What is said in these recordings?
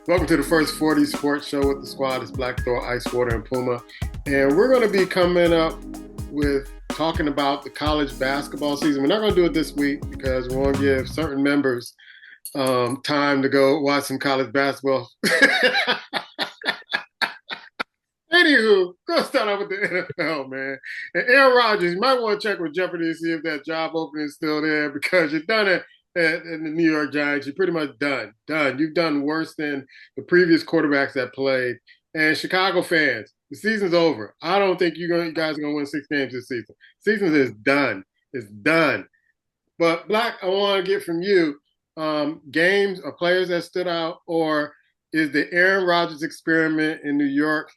Welcome to the first 40 Sports Show with the squad. It's Black Thor, Ice Water, and Puma. And we're going to be coming up with talking about the college basketball season. We're not going to do it this week because we want to give certain members time to go watch some college basketball. Anywho, go start off with the NFL, man. And Aaron Rodgers, you might want to check with Jeopardy to see if that job opening is still there because you've done it in the New York Giants. You're pretty much done. Done. You've done worse than the previous quarterbacks that played. And Chicago fans, the season's over. I don't think you guys are going to win 6 games this season. Season is done. It's done. But Black, I want to get from you games or players that stood out, or is the Aaron Rodgers experiment in New York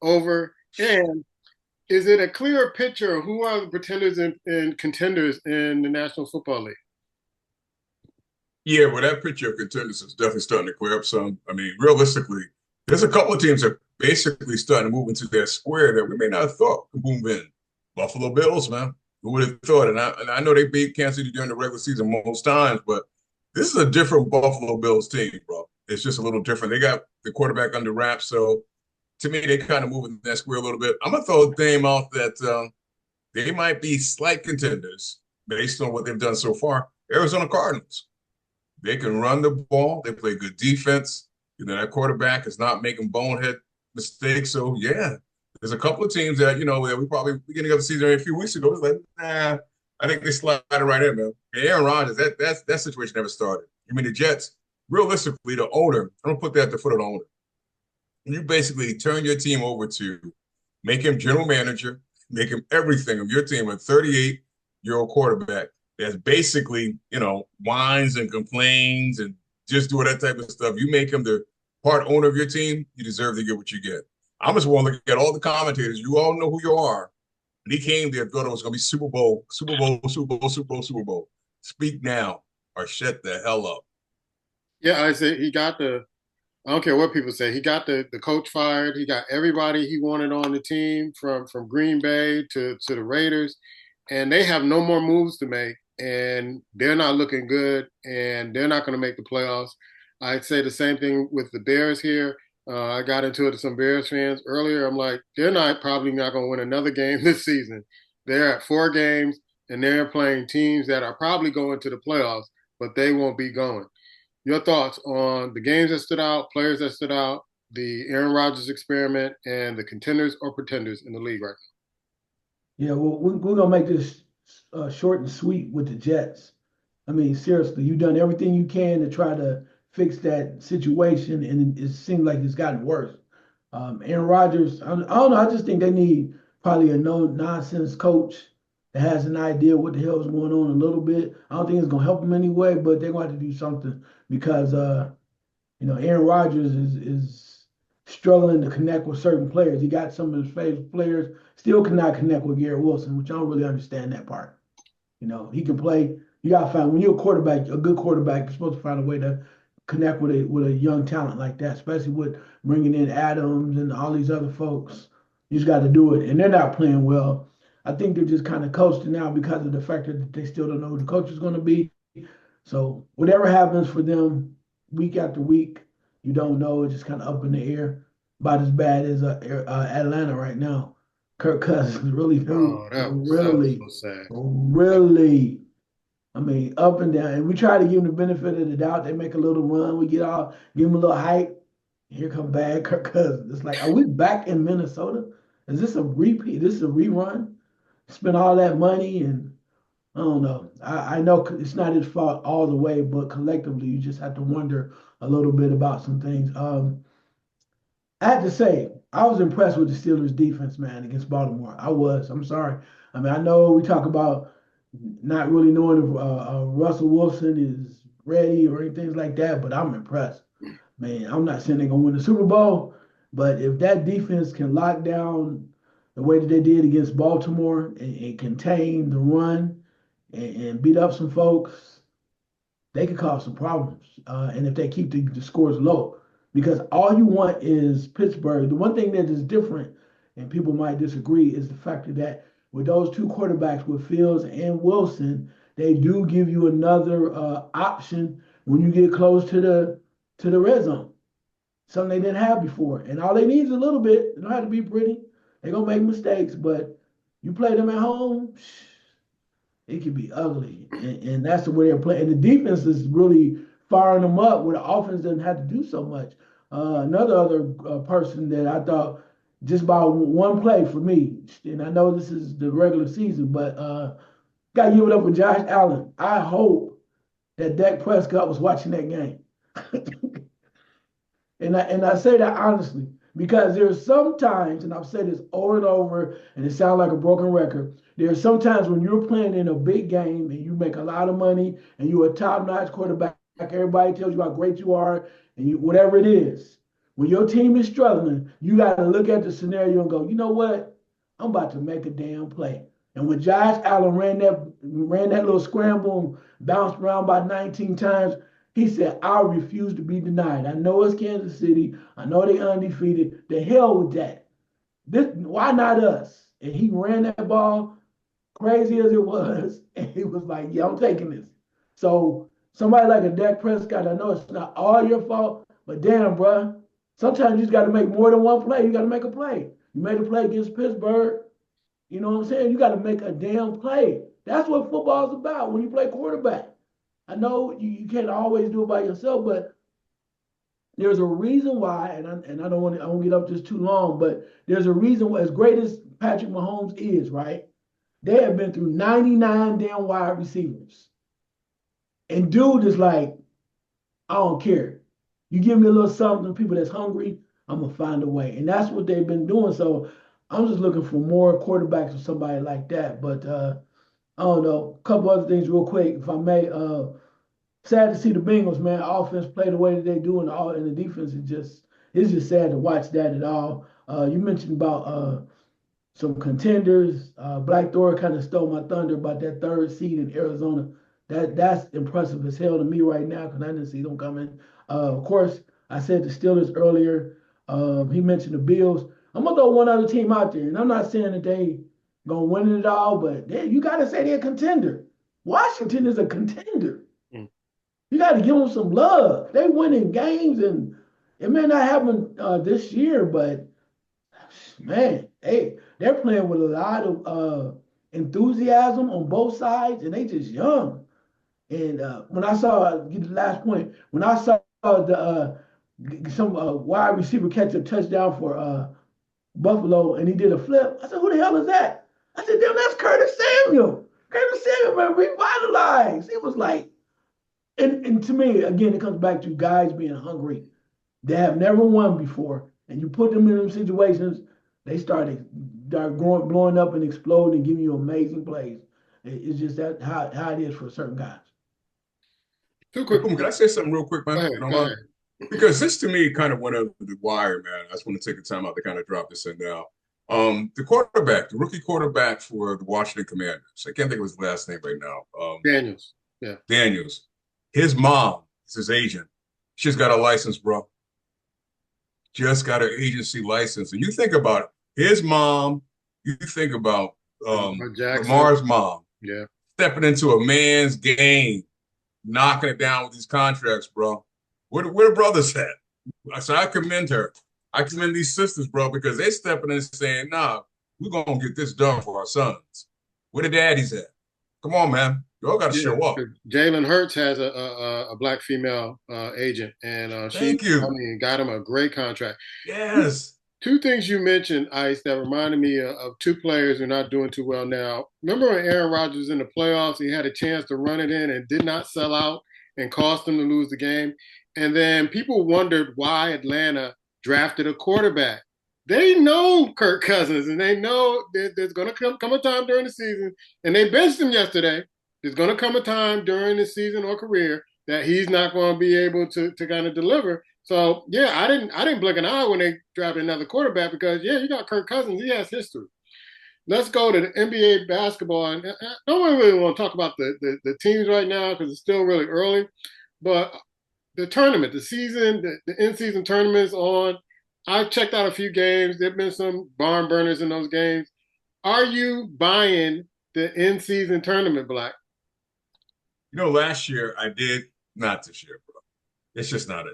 over? And is it a clearer picture of who are the pretenders and contenders in the National Football League? Yeah, well, that picture of contenders is definitely starting to clear up some. I mean, realistically, there's a couple of teams that are basically starting to move into that square that we may not have thought could move in. Buffalo Bills, man. Who would have thought? And I know they beat Kansas City during the regular season most times, but this is a different Buffalo Bills team, bro. It's just a little different. They got the quarterback under wraps, so to me, they kind of move in that square a little bit. I'm gonna throw a name out that they might be slight contenders based on what they've done so far. Arizona Cardinals. They can run the ball. They play good defense. You know, that quarterback is not making bonehead mistakes. So, yeah, there's a couple of teams that, that we probably beginning of the season a few weeks ago was like, nah, I think they slide right in, man. And Aaron Rodgers, that situation never started. I mean, the Jets, realistically, the owner, I'm going to put that at the foot of the owner. You basically turn your team over to make him general manager, make him everything of your team, a 38-year-old quarterback that's basically, whines and complains and just doing that type of stuff. You make him the part owner of your team, you deserve to get what you get. I'm just want to look at all the commentators. You all know who you are. When he came there, thought it was going to be Super Bowl, Super Bowl, Super Bowl, Super Bowl, Super Bowl. Speak now or shut the hell up. Yeah, I say I don't care what people say. He got the coach fired. He got everybody he wanted on the team from Green Bay to the Raiders, and they have no more moves to make, and they're not looking good, and they're not going to make the playoffs. I'd say the same thing with the Bears here. I got into it with some Bears fans earlier. I'm like, they're probably not going to win another game this season. They're at 4 games, and they're playing teams that are probably going to the playoffs, but they won't be going. Your thoughts on the games that stood out, players that stood out, the Aaron Rodgers experiment, and the contenders or pretenders in the league right Yeah, well, we're gonna make this short and sweet with the Jets. I mean, seriously, you've done everything you can to try to fix that situation, and it seems like it's gotten worse. Aaron Rodgers, I don't know. I just think they need probably a no nonsense coach that has an idea what the hell is going on a little bit. I don't think it's gonna help them anyway, but they're going to have to do something because Aaron Rodgers is struggling to connect with certain players. He got some of his favorite players, still cannot connect with Garrett Wilson, which I don't really understand that part. He can play. You gotta find when you're a quarterback, a good quarterback, you're supposed to find a way to connect with a young talent like that, especially with bringing in Adams and all these other folks. You just got to do it, and they're not playing well. I think they're just kind of coasting now because of the fact that they still don't know who the coach is going to be. So whatever happens for them week after week, you don't know. It's just kind of up in the air. About as bad as Atlanta right now. Kirk Cousins really, now? Oh, that was really, so sad. really. I mean, up and down. And we try to give them the benefit of the doubt. They make a little run. We give them a little hype. Here come bad Kirk Cousins. It's like, are we back in Minnesota? Is this a repeat? This is a rerun? Spend all that money and I don't know. I know it's not his fault all the way, but collectively, you just have to wonder a little bit about some things. I have to say, I was impressed with the Steelers' defense, man, against Baltimore. I was. I'm sorry. I mean, I know we talk about not really knowing if Russell Wilson is ready or anything like that, but I'm impressed. Man, I'm not saying they're gonna win the Super Bowl, but if that defense can lock down the way that they did against Baltimore and contain the run and beat up some folks, they could cause some problems. And if they keep the scores low, because all you want is Pittsburgh. The one thing that is different, and people might disagree, is the fact that with those two quarterbacks, with Fields and Wilson, they do give you another option when you get close to the red zone. something they didn't have before. And all they need is a little bit. They don't have to be pretty. They're gonna make mistakes, but you play them at home, it can be ugly. And that's the way they're playing. And the defense is really firing them up where the offense doesn't have to do so much. Another other person that I thought just by one play for me, and I know this is the regular season, but got to give it up with Josh Allen. I hope that Dak Prescott was watching that game. And I say that honestly because there's sometimes, and I've said this over and over, and it sounds like a broken record. There's sometimes when you're playing in a big game and you make a lot of money and you're a top-notch quarterback, everybody tells you how great you are, and you whatever it is. When your team is struggling, you got to look at the scenario and go, you know what? I'm about to make a damn play. And when Josh Allen ran that little scramble and bounced around about 19 times, he said, I refuse to be denied. I know it's Kansas City. I know they're undefeated. The hell with that. Why not us? And he ran that ball crazy as it was. And he was like, yeah, I'm taking this. So somebody like a Dak Prescott, I know it's not all your fault, but damn, bro. Sometimes you just got to make more than one play. You got to make a play. You made a play against Pittsburgh. You know what I'm saying? You got to make a damn play. That's what football's about when you play quarterback. I know you can't always do it by yourself, but there's a reason why, and I won't get up just too long, but there's a reason why, as great as Patrick Mahomes is, right? They have been through 99 damn wide receivers. And dude is like, I don't care. You give me a little something, people that's hungry, I'm gonna find a way. And that's what they've been doing. So I'm just looking for more quarterbacks or somebody like that. But I don't know. A couple other things real quick, if I may. Sad to see the Bengals, man. Offense play the way that they do, and the defense is just sad to watch that at all. You mentioned about some contenders. Black Thor kind of stole my thunder about that third seed in Arizona. That's impressive as hell to me right now because I didn't see them coming. Of course, I said the Steelers earlier. He mentioned the Bills. I'm gonna throw one other team out there, and I'm not saying that they gonna win it all, but you gotta say they're a contender. Washington is a contender. You got to give them some love. They winning games, and it may not happen this year, but man, they're playing with a lot of enthusiasm on both sides, and they just young. And when I saw, get the last point, when I saw the some wide receiver catch a touchdown for Buffalo, and he did a flip, I said, "Who the hell is that?" I said, "Damn, that's Curtis Samuel." Curtis Samuel, man, revitalized. He was like. And to me, again, it comes back to guys being hungry. They have never won before, and you put them in them situations, they start growing, blowing up and exploding and giving you amazing plays. It's just that how it is for certain guys. Too quick. Can I say something real quick, man? Go ahead. Because this to me kind of went under the wire, man. I just want to take the time out to kind of drop this in now. The rookie quarterback for the Washington Commanders. I can't think of his last name right now. Daniels. Yeah. Daniels. His mom is his agent. She's got a license, bro. Just got her agency license. And you think about it, his mom, you think about Lamar's mom. Yeah. Stepping into a man's game, knocking it down with these contracts, bro. Where the brothers at? So I commend her. I commend these sisters, bro, because they stepping in and saying, nah, we're going to get this done for our sons. Where the daddies at? Come on, man. Y'all got to show up. Jalen Hurts has a black female agent, and she got him a great contract. Yes. Two things you mentioned, Ice, that reminded me of two players who are not doing too well now. Remember when Aaron Rodgers was in the playoffs, he had a chance to run it in and did not sell out and cost them to lose the game? And then people wondered why Atlanta drafted a quarterback. They know Kirk Cousins, and they know that there's going to come a time during the season, and they benched him yesterday. There's going to come a time during the season or career that he's not going to be able to kind of deliver. So, yeah, I didn't blink an eye when they drafted another quarterback because, yeah, you got Kirk Cousins. He has history. Let's go to the NBA basketball. And I don't really want to talk about the teams right now because it's still really early. But the tournament, the season, the in-season tournament's on. I've checked out a few games. There have been some barn burners in those games. Are you buying the in-season tournament, Black? Last year I did, not this year, bro. It's just not.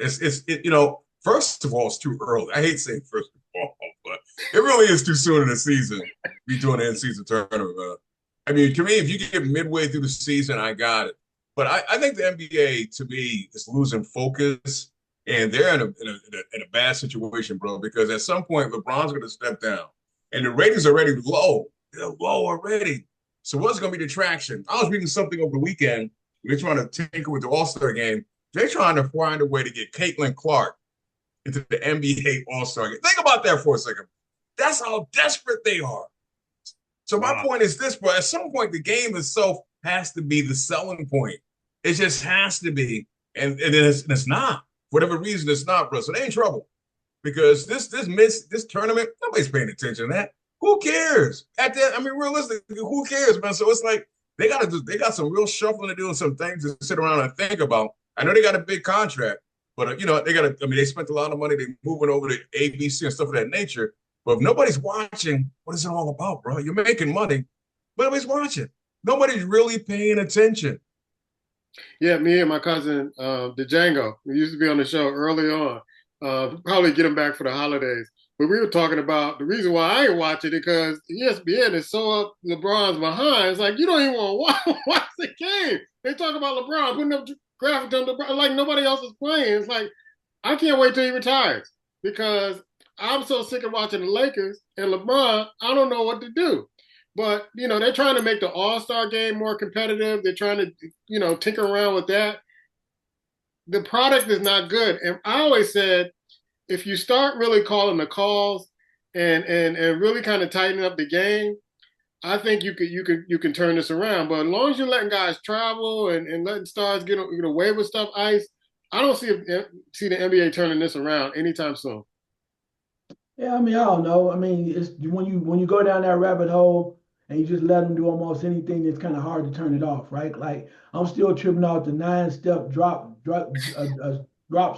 First of all, it's too early. I hate saying first of all, but it really is too soon in the season to be doing an in-season tournament. I mean, to me, if you get midway through the season, I got it. But I think the NBA, to me, is losing focus, and they're in a bad situation, bro, because at some point, LeBron's going to step down, and the ratings are already low. They're low already. So what's going to be the traction? I was reading something over the weekend. They're trying to tinker with the All-Star game. They're trying to find a way to get Caitlin Clark into the NBA All-Star game. Think about that for a second. That's how desperate they are. So my point is this, bro. At some point, the game itself has to be the selling point. It just has to be. And it's not. For whatever reason, it's not, bro. So they in trouble. Because this tournament, nobody's paying attention to that. Who cares? Realistically, who cares, man? So it's like they got some real shuffling to do and some things to sit around and think about. I know they got a big contract, but they spent a lot of money. They're moving over to ABC and stuff of that nature. But if nobody's watching, what is it all about, bro? You're making money, but nobody's watching. Nobody's really paying attention. Yeah, me and my cousin Django, we used to be on the show early on. Probably get him back for the holidays. But we were talking about the reason why I ain't watching it because ESPN is so up LeBron's behind. It's like you don't even want to watch the game. They talk about LeBron putting up graphics on LeBron like nobody else is playing. It's like I can't wait till he retires because I'm so sick of watching the Lakers and LeBron. I don't know what to do. But they're trying to make the All-Star game more competitive. They're trying to tinker around with that. The product is not good, and I always said, if you start really calling the calls and really kind of tighten up the game, I think you can turn this around. But as long as you're letting guys travel and letting stars get away with stuff, Ice, I don't see the NBA turning this around anytime soon. Yeah, I don't know. It's when you go down that rabbit hole and you just let them do almost anything, it's kind of hard to turn it off, right? Like I'm still tripping out the 9-step drop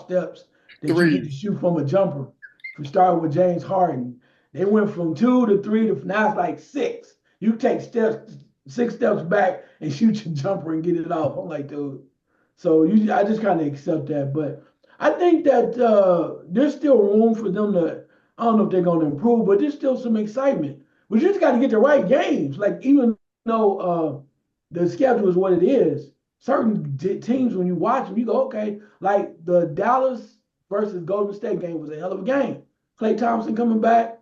steps that you get to shoot from a jumper. From starting with James Harden, they went from 2 to 3 to now it's like 6. You take 6 steps back and shoot your jumper and get it off. I'm like, dude. So I just kind of accept that, but I think that there's still room for them to. I don't know if they're going to improve, but there's still some excitement. We just got to get the right games. Like even though the schedule is what it is, certain teams when you watch them, you go, okay. Like the Dallas versus Golden State game was a hell of a game. Klay Thompson coming back.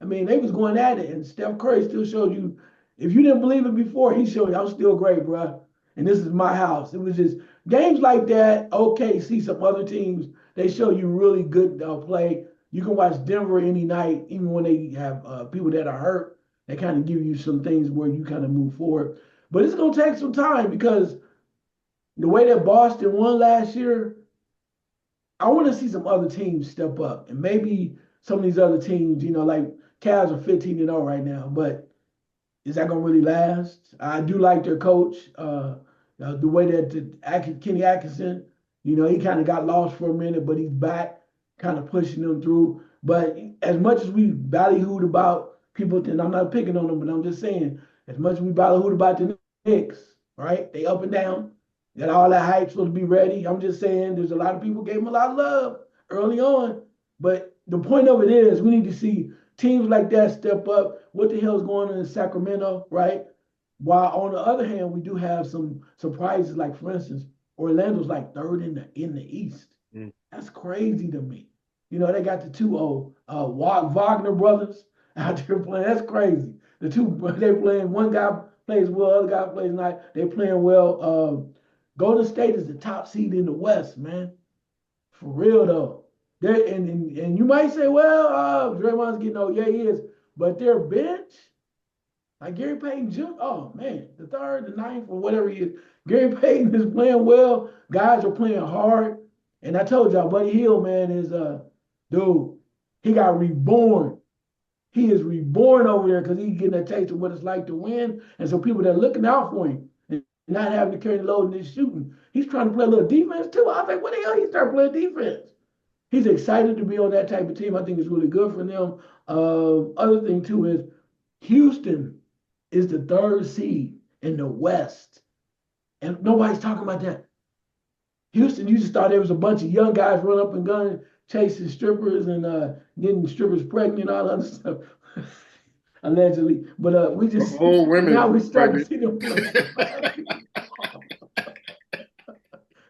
They was going at it, and Steph Curry still showed you. If you didn't believe it before, he showed you I'm still great, bro. And this is my house. It was just games like that. Okay, see some other teams. They show you really good play. You can watch Denver any night, even when they have people that are hurt. They kind of give you some things where you kind of move forward. But it's going to take some time because the way that Boston won last year, I want to see some other teams step up. And maybe some of these other teams, like Cavs are 15-0 right now. But is that going to really last? I do like their coach. The way that Kenny Atkinson, he kind of got lost for a minute, but he's back. Kind of pushing them through. But as much as we ballyhooed about people, and I'm not picking on them, but I'm just saying, as much as we ballyhooed about the Knicks, right? They up and down. Got all that hype supposed to be ready. I'm just saying there's a lot of people gave them a lot of love early on. But the point of it is we need to see teams like that step up. What the hell is going on in Sacramento, right? While on the other hand, we do have some surprises, like for instance, Orlando's like third in the East. That's crazy to me. They got the two Wagner brothers out there playing. That's crazy. The two, they playing, one guy plays well, other guy plays not. They playing well. Golden State is the top seed in the West, man. For real though. And you might say, well, Draymond's getting old. Yeah, he is. But their bench, like Gary Payton Jr., oh man, the third, the ninth, or whatever he is. Gary Payton is playing well. Guys are playing hard. And I told y'all, Buddy Hield, man, is dude. He got reborn. He is reborn over there because he's getting a taste of what it's like to win. And so people that are looking out for him and not having to carry the load in his shooting. He's trying to play a little defense too. I was like, what the hell? He started playing defense. He's excited to be on that type of team. I think it's really good for them. Other thing too is Houston is the third seed in the West, and nobody's talking about that. Houston, you just thought there was a bunch of young guys run up and gun chasing strippers and getting strippers pregnant and all that other stuff. Allegedly. But we just Old women now we starting to pregnant. see them play some basketball.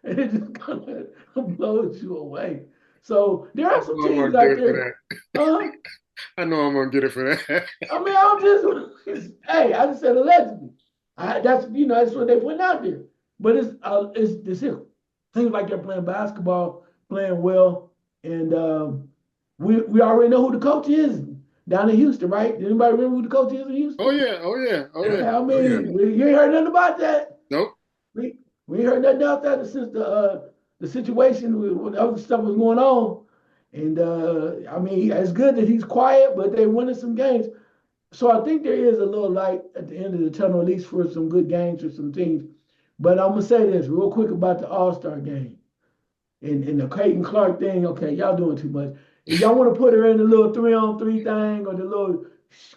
And it just kind of blows you away. So there are some I'm teams gonna out get it for there. that. I know I'm gonna get it for that. I mean, I'm just hey, I just said allegedly. That's what they put out there. But it's here. Seems like they're playing basketball, playing well, and we already know who the coach is down in Houston, right? Did anybody remember who the coach is in Houston? Oh yeah, oh yeah, oh yeah. Yeah, I Oh, yeah. mean, you ain't heard nothing about that. Nope. We ain't heard nothing about that since the situation with other stuff was going on. And I mean, it's good that he's quiet, but they're winning some games. So I think there is a little light at the end of the tunnel, at least for some good games for some teams. But I'm gonna say this real quick about the All-Star game and the Creighton Clark thing. Okay, y'all doing too much. If y'all want to put her in the little 3-on-3 thing or the little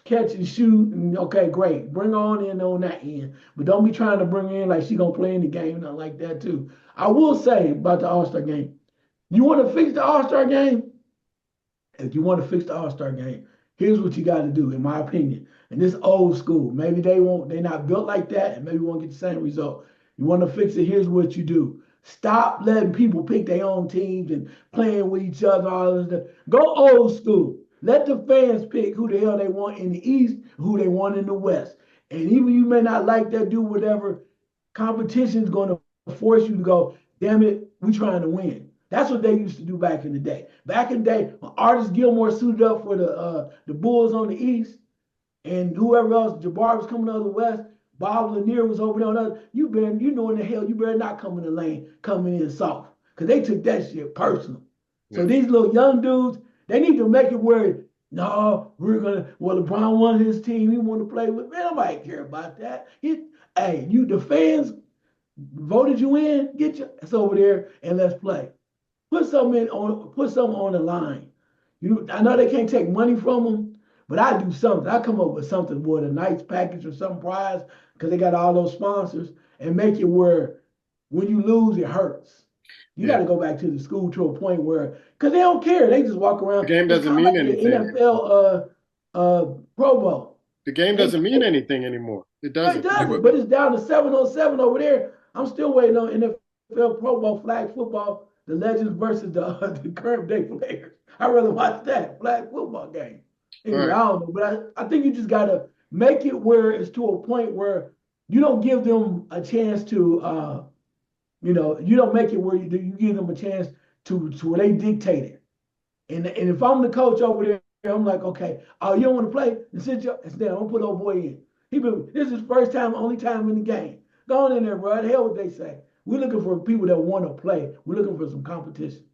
catch and shoot, and okay, great. Bring her on in on that end. But don't be trying to bring her in like she gonna play in the game, nothing like that too. I will say about the All-Star game. You want to fix the All-Star game? If you want to fix the All-Star game, here's what you got to do, in my opinion. And this old school. Maybe they're not built like that, and maybe we won't get the same result. You want to fix it, here's what you do. Stop letting people pick their own teams and playing with each other, all this stuff. Go old school. Let the fans pick who the hell they want in the East, who they want in the West. And even you may not like that, do whatever. Competition is going to force you to go, damn it, we trying to win. That's what they used to do back in the day. Back in the day, when Artis Gilmore suited up for the Bulls on the East, and whoever else, Jabbar was coming on the West, Bob Lanier was over there on the other, you know in the hell, you better not come in the lane, coming in soft. Because they took that shit personal. So these little young dudes, they need to make it where, no, LeBron wanted his team, he wanted to play with, man, nobody care about that. The fans voted you in, get your ass over there and let's play. Put something on the line. I know they can't take money from them, but I do something. I come up with something with a nice package or some prize because they got all those sponsors and make it where when you lose, it hurts. You got to go back to the school to a point where, because they don't care. They just walk around. The game doesn't mean anything. NFL Pro Bowl. The game doesn't mean anything anymore. It doesn't. It doesn't, but it's down to 7-on-7 over there. I'm still waiting on NFL Pro Bowl flag football. The Legends versus the current day players. I'd rather watch that flag football game. Anyway, right. I don't know, but I think you just gotta make it where it's to a point where you don't give them a chance to, you don't make it where you give them a chance to where they dictate it. And if I'm the coach over there, I'm like, okay, oh, you don't want to play? Then I'm gonna put old boy in. This is his first time, only time in the game. Go on in there, bro. The hell what they say. We're looking for people that want to play. We're looking for some competition.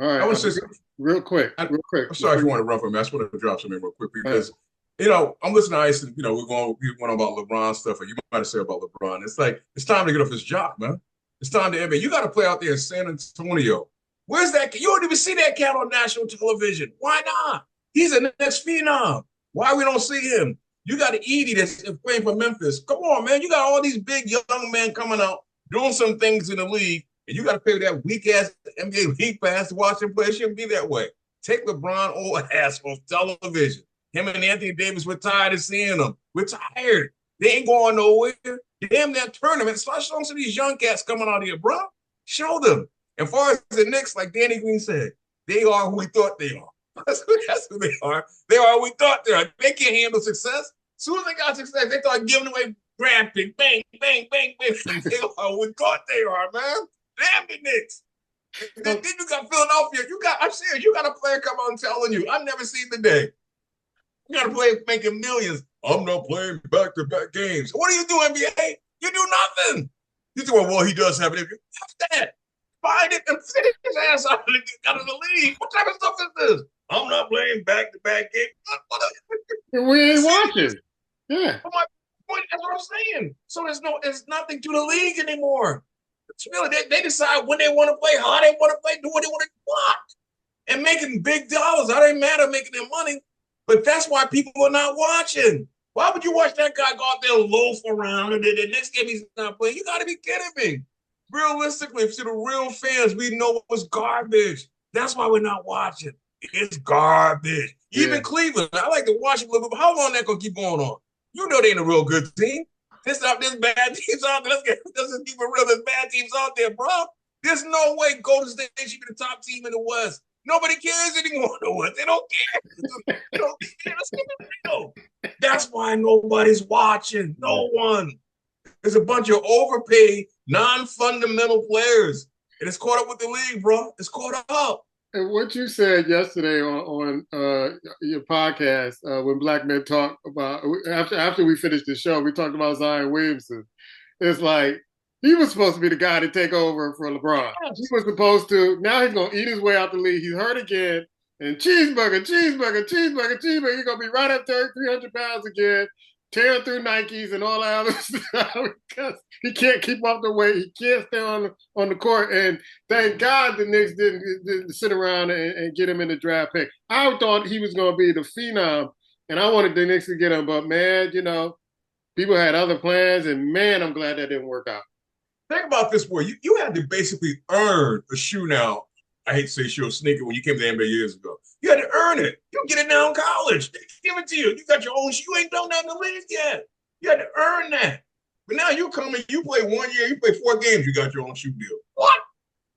All right. I want to say real quick. I'm sorry if you want to run from me. I just want to drop something real quick because, I'm listening to Ice and, we're going about LeBron stuff, or you might have said about LeBron. It's like, it's time to get off his job, man. It's time to end it. You got to play out there in San Antonio. Where's that? You don't even see that cat on national television. Why not? He's the next phenom. Why we don't see him? You got Edie that's playing for Memphis. Come on, man. You got all these big young men coming out, doing some things in the league, and you got to pay that weak-ass NBA League Pass to watch him play. It shouldn't be that way. Take LeBron old ass off television. Him and Anthony Davis, we're tired of seeing them. We're tired. They ain't going nowhere. Damn that tournament. Start showing some of these young cats coming out here, bro. Show them. As far as the Knicks, like Danny Green said, they are who we thought they are. That's who they are. They are who we thought they are. They can't handle success. As soon as they got success, they start giving away draft pick, bang, bang, bang, bang. They are who we thought they are, man. Damn the Knicks. Then you got Philadelphia. I'm serious. You got a player come on telling you, I've never seen the day. You got a player making millions. I'm not playing back-to-back games. What do you do, NBA? You do nothing. You do, well, he does have it. F that. Find it and fit his ass out of the league. What type of stuff is this? I'm not playing back-to-back games. We ain't watching. Yeah. But my point, that's what I'm saying. So there's nothing to the league anymore. It's really, they decide when they want to play, how they want to play, do what they want to do, and making big dollars. I don't matter making their money, but that's why people are not watching. Why would you watch that guy go out there and loaf around and then the next game he's not playing? You got to be kidding me. Realistically, to the real fans, we know it was garbage. That's why we're not watching. It's garbage. Even Cleveland, I like to watch it a little bit. How long that gonna keep going on? You know they ain't a real good team. There's bad teams out there. Let's just keep it real. There's bad teams out there, bro. There's no way Golden State should be the top team in the West. Nobody cares anymore in the West. They don't care. They don't care. Let's keep it real. That's why nobody's watching. No one. There's a bunch of overpaid, non-fundamental players. And it's caught up with the league, bro. It's caught up. And what you said yesterday on your podcast, when Black Men Talk about, after we finished the show, we talked about Zion Williamson. It's like, he was supposed to be the guy to take over for LeBron. He was supposed to, now he's going to eat his way out the league. He's hurt again. And cheeseburger. He's going to be right up there, 300 pounds again, tearing through Nikes and all that other stuff because he can't keep up the weight. He can't stay on the court. And thank God the Knicks didn't sit around and get him in the draft pick. I thought he was going to be the phenom, and I wanted the Knicks to get him. But, man, people had other plans, and, man, I'm glad that didn't work out. Think about this, boy. You had to basically earn a shoe now. I hate to say shoe or sneaker when you came to the NBA years ago. You had to earn it. You don't get it now in college. They give it to you. You got your own shoe. You ain't done that in the league yet. You had to earn that. But now you come and you play 1 year, you play 4 games, you got your own shoe deal. What?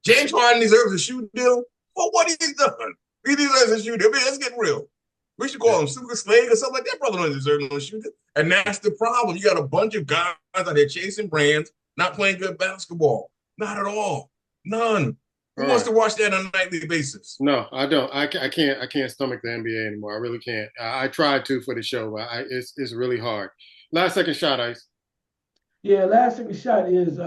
James Harden deserves a shoe deal? For what he's done? He deserves a shoe deal. Man, let's get real. We should call him Super Slade or something like that. Brother don't deserve no shoe deal. And that's the problem. You got a bunch of guys out there chasing brands, not playing good basketball. Not at all. None. Who wants to watch that on a nightly basis? No, I don't. I can't stomach the NBA anymore. I really can't. I tried to for the show, but it's really hard. Last second shot, Ice. Yeah, last second shot is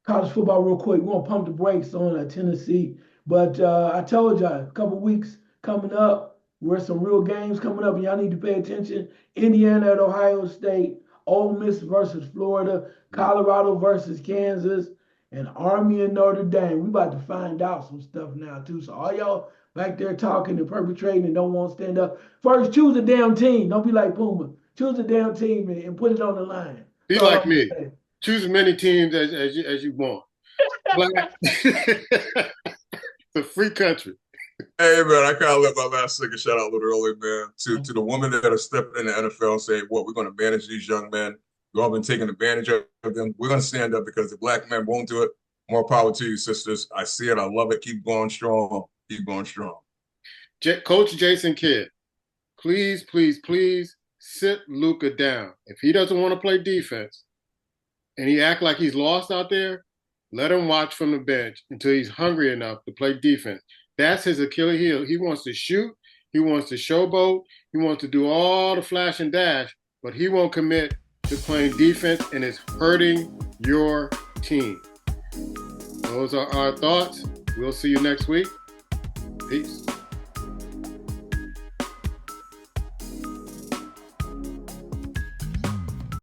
college football real quick. We're going to pump the brakes on Tennessee. But I told y'all a couple weeks coming up, where some real games coming up, and y'all need to pay attention. Indiana at Ohio State, Ole Miss versus Florida, Colorado versus Kansas, and Army and Notre Dame. We about to find out some stuff now, too. So all y'all back there talking and perpetrating and don't want to stand up, first choose a damn team. Don't be like Puma. Choose a damn team and put it on the line. Be like me. Choose as many teams as you want. It's a free country. Hey, man, I kind of let my last second shout out a little early, man, to the women that are stepping in the NFL and saying, we're going to manage these young men. We've all been taking advantage of them. We're going to stand up because the black men won't do it. More power to you, sisters. I see it. I love it. Keep going strong. Keep going strong. Coach Jason Kidd, please, please, please sit Luka down. If he doesn't want to play defense and he act like he's lost out there, let him watch from the bench until he's hungry enough to play defense. That's his Achilles heel. He wants to shoot. He wants to showboat. He wants to do all the flash and dash, but he won't commit to playing defense, and it's hurting your team. Those are our thoughts. We'll see you next week. Peace.